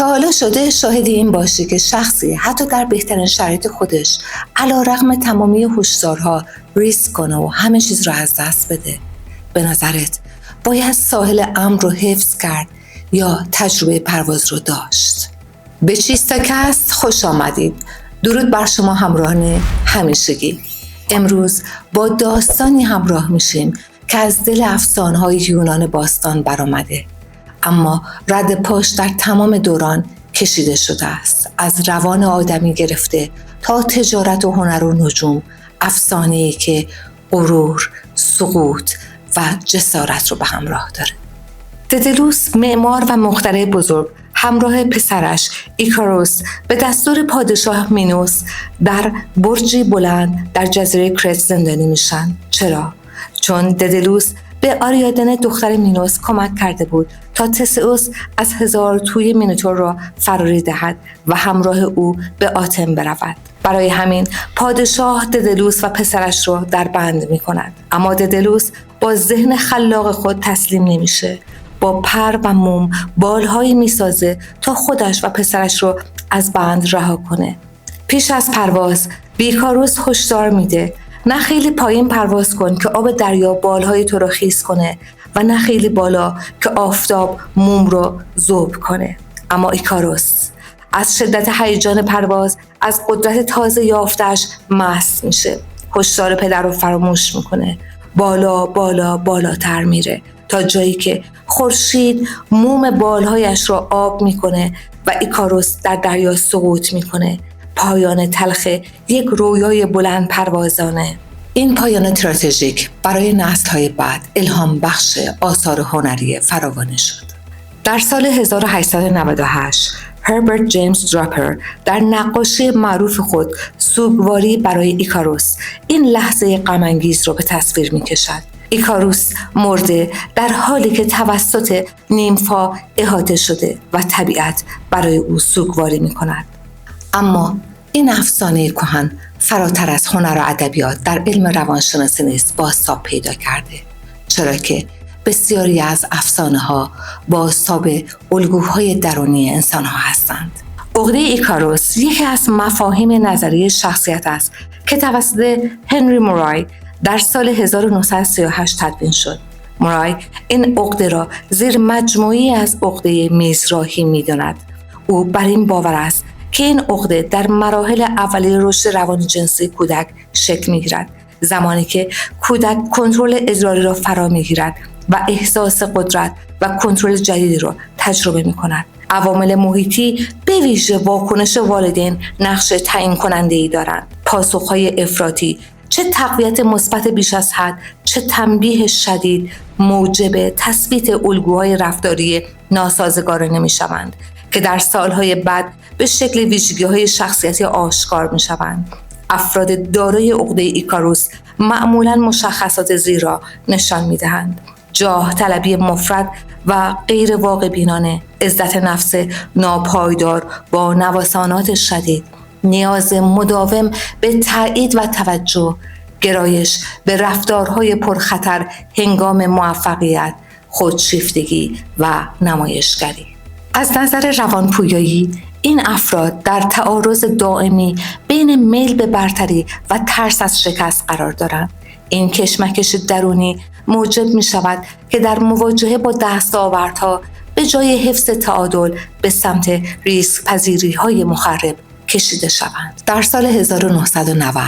تا حالا شده شاهد این باشی که شخصی حتی در بهترین شرایط خودش علیرغم تمامی هشدارها ریسک کنه و همه چیز رو از دست بده؟ به نظرت باید ساحل امن رو حفظ کرد یا تجربه پرواز رو داشت؟ به چیستاکست خوش آمدید. درود بر شما همراهان همیشگی. امروز با داستانی همراه میشیم که از دل افسانه‌های یونان باستان برآمده، اما رد پاش در تمام دوران کشیده شده است. از روان آدمی گرفته تا تجارت و هنر و نجوم، افسانه‌ای که غرور، سقوط و جسارت رو به همراه داره. ددلوس، معمار و مخترع بزرگ، همراه پسرش ایکاروس به دستور پادشاه مینوس در برجی بلند در جزیره کرت زندانی میشن. چرا؟ چون ددلوس به آریادنه دختر مینوس کمک کرده بود تا تسئوس از 1000 توی مینوتور را فراری دهد و همراه او به آتن برود. برای همین پادشاه ددلوس و پسرش را در بند می کند. اما ددلوس با ذهن خلاق خود تسلیم نمیشه. با پر و موم بالهایی میسازه تا خودش و پسرش رو از بند رها کنه. پیش از پرواز ایکاروس هشدار میده: نه خیلی پایین پرواز کن که آب دریا بالهای تو رو خیس کنه و نه خیلی بالا که آفتاب موم رو ذوب کنه. اما ایکاروس از شدت هیجان پرواز از قدرت تازه یافتش مست میشه. هشدار پدر رو فراموش میکنه. بالا بالا بالاتر میره تا جایی که خورشید موم بالهایش را آب میکنه و ایکاروس در دریا سقوط میکنه. پایان تلخ یک رویای بلند پروازانه. این پایان تراژیک برای نسل‌های بعد الهام بخش آثار هنری فراوانی شد. در سال 1898 هربرت جیمز دراپر در نقاشی معروف خود سوگواری برای ایکاروس این لحظه غم‌انگیز را به تصویر می‌کشد. ایکاروس مرده در حالی که توسط نیمفا احاطه شده و طبیعت برای او سوگواری می‌کند. اما این افسانه کهن فراتر از هنر و ادبیات در علم روانشناسی نیز بازتاب پیدا کرده، چرا که بسیاری از افسانه‌ها بازتاب الگوهای درونی انسان‌ها هستند. عقده ایکاروس یکی از مفاهیم نظریه شخصیت است که توسط هنری مورای در سال 1938 تدوین شد. مورای این عقده را زیر مجموعی از عقده میزراهی می‌داند. او بر این باور است که این عقده در مراحل اولیه رشد روان جنسی کودک شکل می‌گیرد، زمانی که کودک کنترل ادراری را فرا می‌گیرد و احساس قدرت و کنترل جدیدی را تجربه می‌کند. عوامل محیطی به ویژه واکنش والدین نقش تعیین کننده‌ای دارند. پاسخ‌های افراطی، چه تقویت مثبت بیش از حد، چه تنبیه شدید، موجب تثبیت الگوهای رفتاری ناسازگار نمی‌شوند که در سالهای بعد به شکل ویژگی‌های شخصیتی آشکار می‌شوند. افراد دارای عقده ایکاروس معمولاً مشخصات زیر را نشان می‌دهند: جاه طلبی مفرط و غیر واقع بینانه، عزت نفس ناپایدار با نوسانات شدید، نیاز مداوم به تایید و توجه، گرایش به رفتارهای پرخطر هنگام موفقیت، خودشیفتگی و نمایشگری. از نظر روانپویایی این افراد در تعارض دائمی بین میل به برتری و ترس از شکست قرار دارند. این کشمکش درونی موجب می شود که در مواجهه با دستاوردها به جای حفظ تعادل به سمت ریسک پذیری های مخرب کشیده شوند. در سال 1990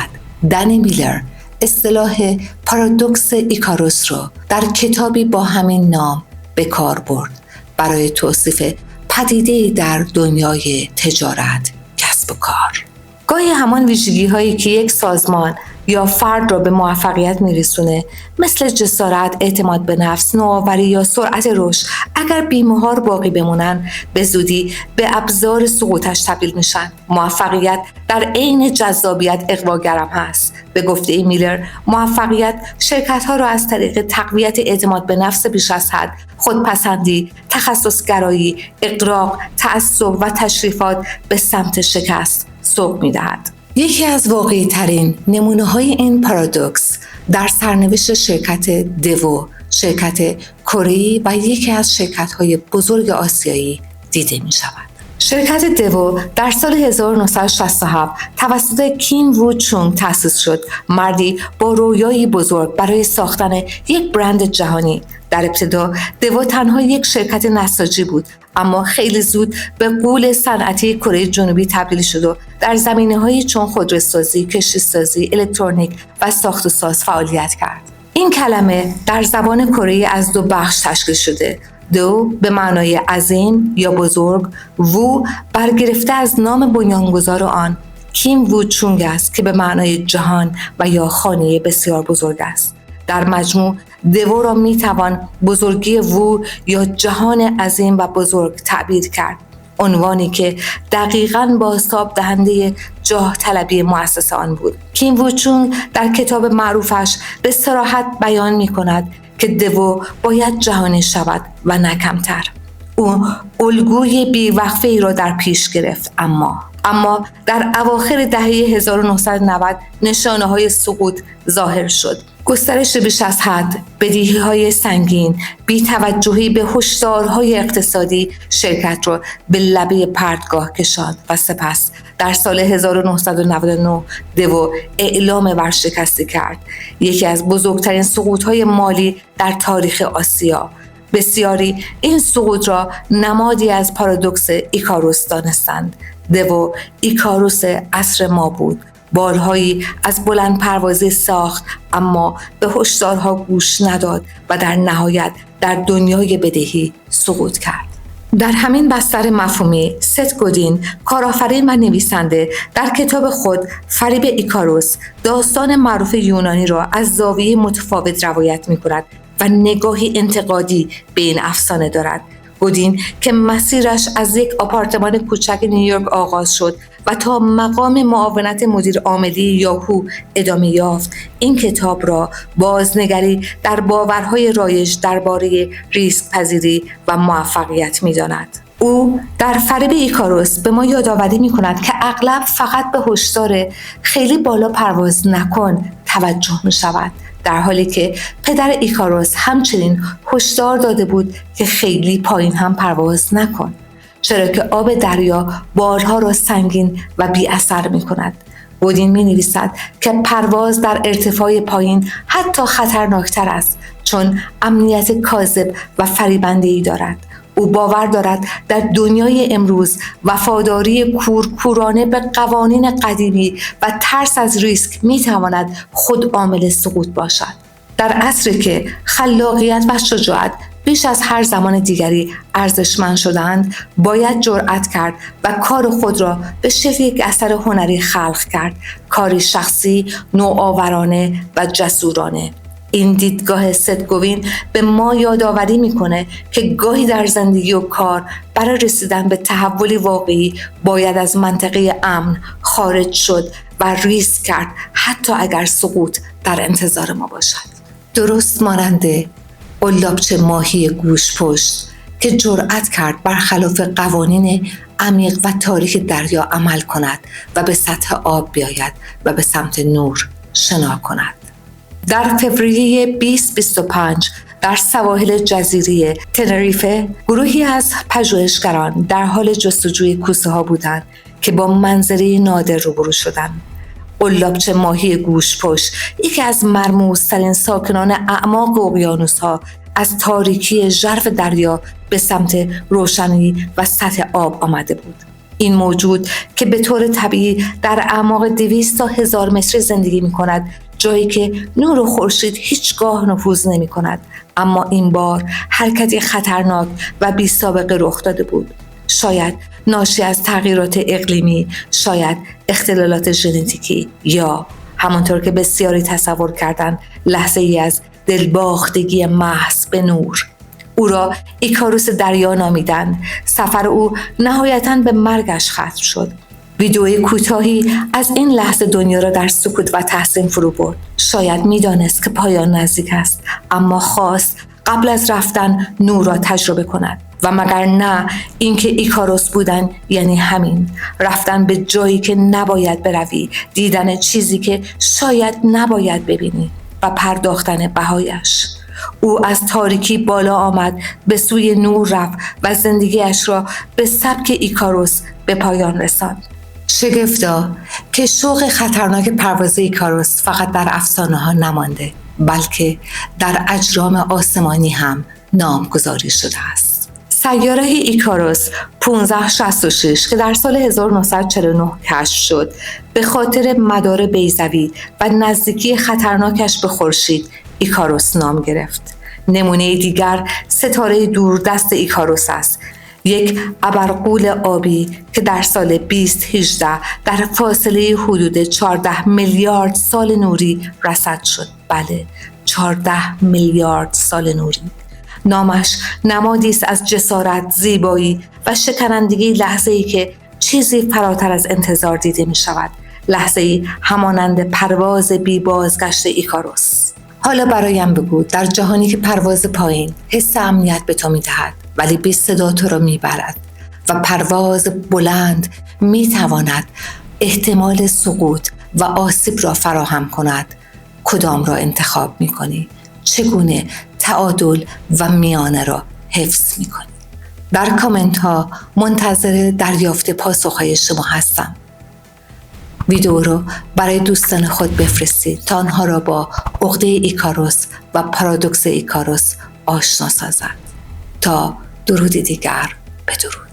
دنی میلر اصطلاح پارادوکس ایکاروس را در کتابی با همین نام به کار برد برای توصیف پدیده‌ای در دنیای تجارت، کسب و کار. گاهی همان ویژگی‌هایی که یک سازمان یا فرد را به موفقیت می‌رسونه، مثل جسارت، اعتماد به نفس، نوآوری یا سرعت رشد، اگر بی‌مهار باقی بمونن، به زودی به ابزار سقوطش تبدیل میشن. موفقیت در عین جذابیت اغواگرم هست. به گفته میلر، موفقیت شرکت‌ها را از طریق تقویت اعتماد به نفس بیش از حد، خودپسندی، تخصص‌گرایی، اغراق، تعصب و تشریفات به سمت شکست سوق می‌دهد. یکی از واقعی ترین نمونه های این پارادوکس در سرنوشت شرکت دیو، شرکت کره‌ای و یکی از شرکت های بزرگ آسیایی دیده می شود. شرکت دیو در سال 1967 توسط کیم وو چونگ تأسیس شد، مردی با رویایی بزرگ برای ساختن یک برند جهانی. در ابتدا دیو تنها یک شرکت نساجی بود، اما خیلی زود به غول صنعتی کره جنوبی تبدیل شد و در زمینه‌هایی چون خودروسازی، کشتیسازی، الکترونیک و ساخت و ساز فعالیت کرد. این کلمه در زبان کره از دو بخش تشکیل شده. دو به معنای عظیم یا بزرگ، وو برگرفته از نام بنیانگذار آن کیم وو چونگ است که به معنای جهان و یا خانه بسیار بزرگ است. در مجموع دیو را میتوان بزرگی وو یا جهان عظیم و بزرگ تعبیر کرد، عنوانی که دقیقاً بازتاب دهنده جاه طلبی مؤسسه آن بود. کیم وو چونگ در کتاب معروفش به صراحت بیان می کند که دیو باید جهانی شود و نه کمتر. او الگوی بی‌وقفه ای را در پیش گرفت، اما در اواخر دهه 1990 نشانه‌های سقوط ظاهر شد. گسترش بیش از حد، بدهی‌های سنگین، بی‌توجهی به هشدارهای اقتصادی شرکت را به لبه پرتگاه کشاند و سپس در سال 1999 دیو اعلام ورشکستی کرد، یکی از بزرگترین سقوط‌های مالی در تاریخ آسیا. بسیاری این سقوط را نمادی از پارادوکس ایکاروس دانستند. دیو ایکاروس عصر ما بود، بارهایی از بلند پروازی ساخت، اما به هشدارها گوش نداد و در نهایت در دنیای بدهی سقوط کرد. در همین بستر مفهومی، ست گودین، کارآفرین و نویسنده، در کتاب خود فریب ایکاروس داستان معروف یونانی را از زاویه متفاوت روایت می‌کند و نگاهی انتقادی به این افسانه دارد. گودین که مسیرش از یک آپارتمان کوچک نیویورک آغاز شد و تا مقام معاونت مدیر عاملی یاهو ادامه یافت، این کتاب را بازنگری در باورهای رایج درباره ریسک پذیری و موفقیت می‌داند. او در فریب ایکاروس به ما یادآوری می‌کند که اغلب فقط به هشدار خیلی بالا پرواز نکن توجه می‌شود، در حالی که پدر ایکاروس همچنین هشدار داده بود که خیلی پایین هم پرواز نکن، چرا که آب دریا بارها را سنگین و بی اثر می کند. گودین می نویسد که پرواز در ارتفاع پایین حتی خطرناکتر است، چون امنیت کاذب و فریبنده‌ای دارد. او باور دارد در دنیای امروز وفاداری کورکورانه به قوانین قدیمی و ترس از ریسک میتواند خود عامل سقوط باشد. در عصری که خلاقیت و شجاعت بیش از هر زمان دیگری ارزشمند شدند، باید جرأت کرد و کار خود را به شکل یک اثر هنری خلق کرد، کاری شخصی، نوآورانه و جسورانه. این دیدگاه ست گوین به ما یادآوری میکنه که گاهی در زندگی و کار برای رسیدن به تحولی واقعی باید از منطقه امن خارج شد و ریسک کرد، حتی اگر سقوط در انتظار ما باشد. درست ماننده قلابچه ماهی گوش پشت که جرأت کرد برخلاف قوانین عمیق و تاریک دریا عمل کند و به سطح آب بیاید و به سمت نور شنا کند. در فوریه 2025 در سواحل جزیره تنریفه گروهی از پژوهشگران در حال جستجوی کوسه ها بودند که با منظره نادر روبرو شدند. قلابچه ماهی گوشپشت، یکی از مرموزترین ساکنان اعماق اقیانوس‌ها، از تاریکی ژرف دریا به سمت روشنی و سطح آب آمده بود. این موجود که به طور طبیعی در اعماق 200 تا 1000 متری زندگی می‌کند، جایی که نور خورشید هیچگاه نفوذ نمی‌کند، اما این بار حرکتی خطرناک و بی سابقه رخ داده بود. شاید ناشی از تغییرات اقلیمی، شاید اختلالات ژنتیکی، یا همانطور که بسیاری تصور کردند لحظه‌ای از دلباختگی محض به نور. او را ایکاروس دریا نامیدند. سفر او نهایتاً به مرگش ختم شد. ویدئوی کوتاهی از این لحظه دنیا را در سکوت و تحسین فرو برد. شاید می‌دانست که پایان نزدیک است، اما خواست قبل از رفتن نور را تجربه کند. و مگر نه اینکه ایکاروس بودن یعنی همین، رفتن به جایی که نباید بروی، دیدن چیزی که شاید نباید ببینی و پرداختن بهایش. او از تاریکی بالا آمد، به سوی نور رفت و زندگیش را به سبک ایکاروس به پایان رساند. شگفتا که شوق خطرناک پرواز ایکاروس فقط در افسانه ها نمانده، بلکه در اجرام آسمانی هم نامگذاری شده است. سیاره ایکاروس 1566 که در سال 1949 کشف شد، به خاطر مدار بیضوی و نزدیکی خطرناکش به خورشید ایکاروس نام گرفت. نمونه دیگر ستاره دوردست ایکاروس است، یک ابرقول آبی که در سال 2018 در فاصله حدود 14 میلیارد سال نوری رصد شد. بله، 14 میلیارد سال نوری. نامش نمادی است از جسارت، زیبایی و شکنندگی، لحظه‌ای که چیزی فراتر از انتظار دیده می شود، لحظه‌ای همانند پرواز بی بازگشت ایکاروس. حالا برایم بگو، در جهانی که پرواز پایین حس امنیت به تو می دهد ولی بی صدا تو را می برد و پرواز بلند می تواند احتمال سقوط و آسیب را فراهم کند، کدام را انتخاب می کنی؟ چگونه تعادل و میانه را حفظ می کنی؟ در کامنت ها منتظر دریافت پاسخهای شما هستم. ویدیو رو برای دوستان خود بفرستید تا آنها را با عقده ایکاروس و پارادوکس ایکاروس آشنا سازند. تا درودی دیگر، بدرود.